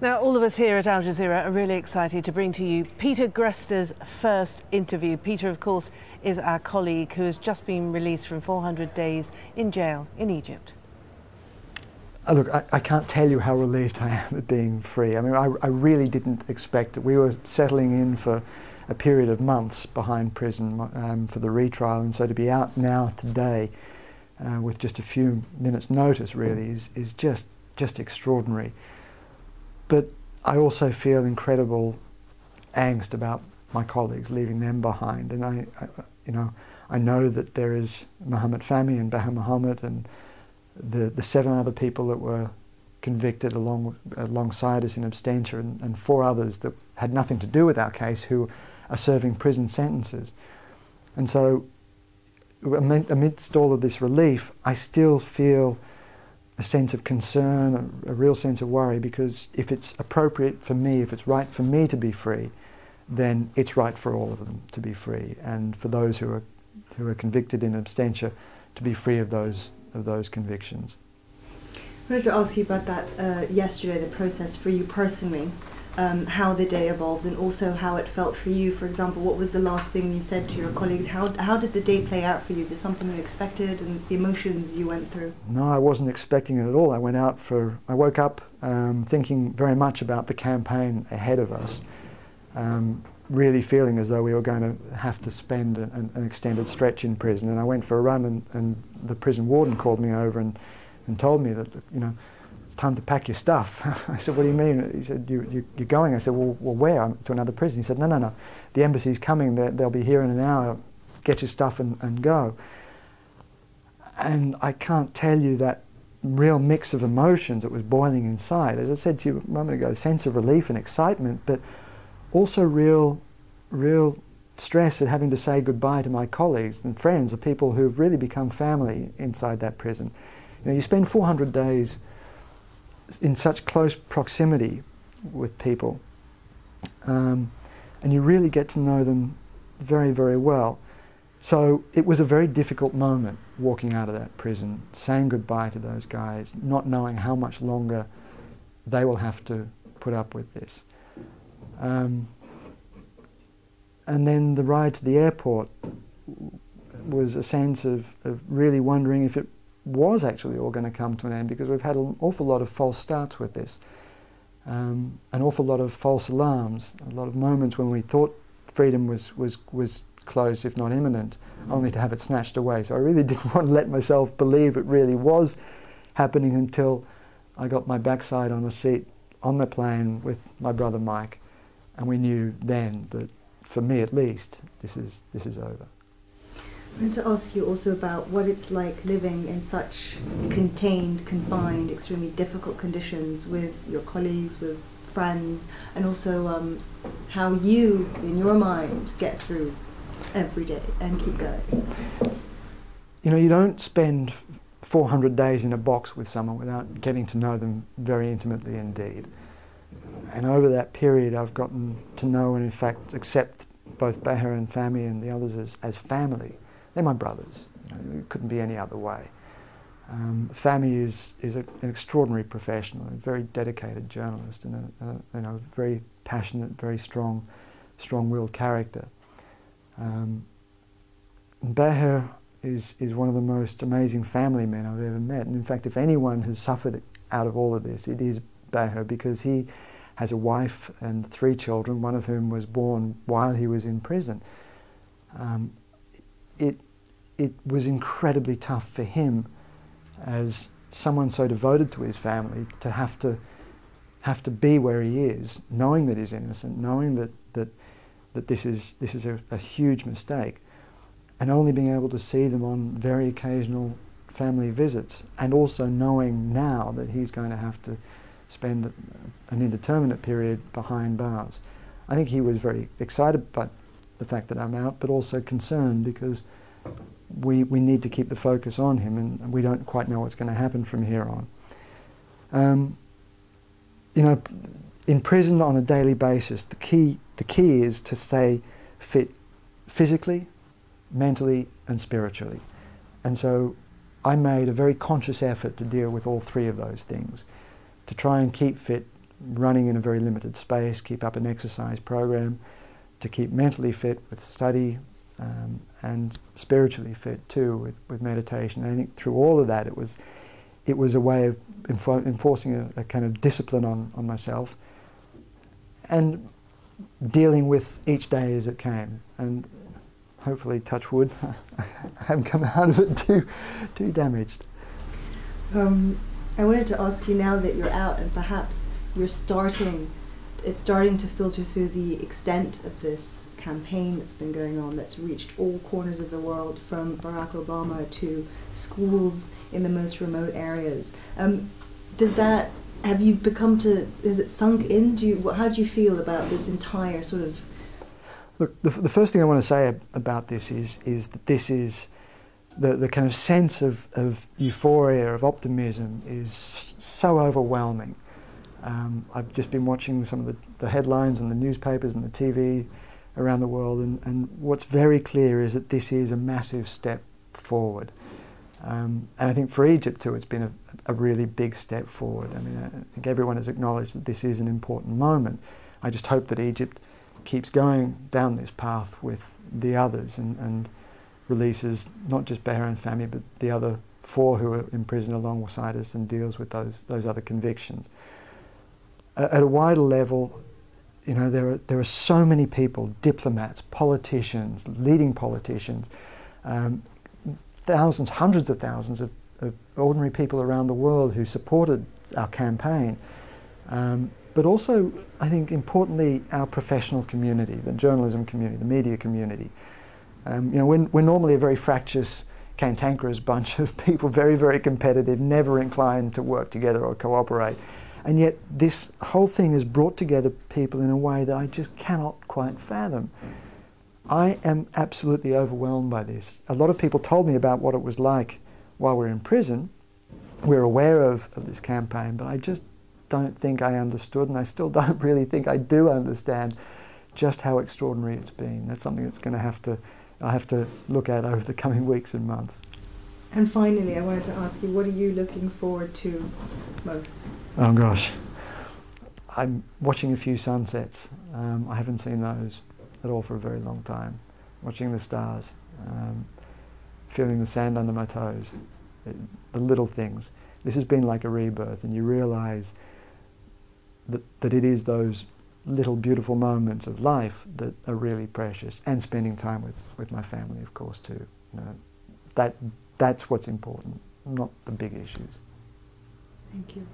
Now, all of us here at Al Jazeera are really excited to bring to you Peter Greste's first interview. Peter, of course, is our colleague who has just been released from 400 days in jail in Egypt. Look, I can't tell you how relieved I am at being free. I mean, I really didn't expect it. We were settling in for a period of months behind prison for the retrial, and so to be out now today with just a few minutes' notice really is just extraordinary. But I also feel incredible angst about my colleagues, leaving them behind. And I know that there is Mohammed Fahmy and Baher Mohammed and the 7 other people that were convicted alongside us in absentia, and 4 others that had nothing to do with our case who are serving prison sentences. And so amidst all of this relief, I still feel a sense of concern, a real sense of worry, because if it's appropriate for me, if it's right for me to be free, then it's right for all of them to be free, and for those who are convicted in absentia to be free of those convictions. I wanted to ask you about that yesterday, the process for you personally, how the day evolved, and also how it felt for you. For example, what was the last thing you said to your colleagues? How did the day play out for you? Is it something you expected, and the emotions you went through? No, I wasn't expecting it at all. I woke up thinking very much about the campaign ahead of us, really feeling as though we were going to have to spend an extended stretch in prison. And I went for a run, and the prison warden called me over and told me that, it's time to pack your stuff. I said, what do you mean? He said, you're going? I said, well, where? To another prison. He said, no, the embassy's coming, they'll be here in an hour, get your stuff and go. And I can't tell you that real mix of emotions that was boiling inside. As I said to you a moment ago, a sense of relief and excitement, but also real stress at having to say goodbye to my colleagues and friends, the people who've really become family inside that prison. You spend 400 days in such close proximity with people, and you really get to know them very, very well. So it was a very difficult moment walking out of that prison, saying goodbye to those guys, not knowing how much longer they will have to put up with this. And then the ride to the airport was a sense of really wondering if it was actually all going to come to an end, because we've had an awful lot of false starts with this, an awful lot of false alarms, a lot of moments when we thought freedom was close, if not imminent, only to have it snatched away. So I really didn't want to let myself believe it really was happening until I got my backside on a seat on the plane with my brother Mike, and we knew then that, for me at least, this is over. I want to ask you also about what it's like living in such contained, confined, extremely difficult conditions with your colleagues, with friends, and also how you, in your mind, get through every day and keep going. You don't spend 400 days in a box with someone without getting to know them very intimately indeed. And over that period I've gotten to know and in fact accept both Baher and Fahmy and the others as family. They're my brothers. It couldn't be any other way. Fahmy is an extraordinary professional, a very dedicated journalist, and a very passionate, very strong-willed character. Baher is one of the most amazing family men I've ever met, and in fact, if anyone has suffered out of all of this, it is Baher, because he has a wife and 3 children, one of whom was born while he was in prison. It was incredibly tough for him, as someone so devoted to his family, to have to be where he is, knowing that he's innocent, knowing that this is a huge mistake, and only being able to see them on very occasional family visits, and also knowing now that he's going to have to spend an indeterminate period behind bars. I think he was very excited by the fact that I'm out, but also concerned, because we need to keep the focus on him, and we don't quite know what's going to happen from here on. In prison on a daily basis, the key is to stay fit physically, mentally and spiritually. And so I made a very conscious effort to deal with all 3 of those things, to try and keep fit running in a very limited space, keep up an exercise program, to keep mentally fit with study, and spiritually fit too with meditation. And I think through all of that it was a way of enforcing a kind of discipline on myself and dealing with each day as it came. And hopefully, touch wood, I haven't come out of it too damaged. I wanted to ask you, now that you're out and perhaps it's starting to filter through the extent of this campaign that's been going on, that's reached all corners of the world, from Barack Obama to schools in the most remote areas. Has it sunk in? How do you feel about this entire sort of... Look, the first thing I want to say about this is that this is the kind of sense of euphoria, of optimism, is so overwhelming. I've just been watching some of the headlines and the newspapers and the TV around the world, and what's very clear is that this is a massive step forward. And I think for Egypt too, it's been a really big step forward. I mean, I think everyone has acknowledged that this is an important moment. I just hope that Egypt keeps going down this path with the others and releases not just Bahrain Fahmy but the other 4 who are in prison alongside us, and deals with those other convictions. At a wider level, you know, there are so many people, diplomats, politicians, leading politicians, thousands, hundreds of thousands of ordinary people around the world who supported our campaign. But also, I think importantly, our professional community, the journalism community, the media community. You know, we're normally a very fractious, cantankerous bunch of people, very, very competitive, never inclined to work together or cooperate. And yet this whole thing has brought together people in a way that I just cannot quite fathom. I am absolutely overwhelmed by this. A lot of people told me about what it was like while we're in prison. We're aware of this campaign, but I just don't think I understood, and I still don't really think I do understand just how extraordinary it's been. That's something that's going to I'll have to look at over the coming weeks and months. And finally, I wanted to ask you, what are you looking forward to most? Oh gosh, I'm watching a few sunsets. I haven't seen those at all for a very long time. Watching the stars, feeling the sand under my toes, the little things. This has been like a rebirth, and you realise that it is those little beautiful moments of life that are really precious, and spending time with my family, of course, too. You know, that's what's important, not the big issues. Thank you.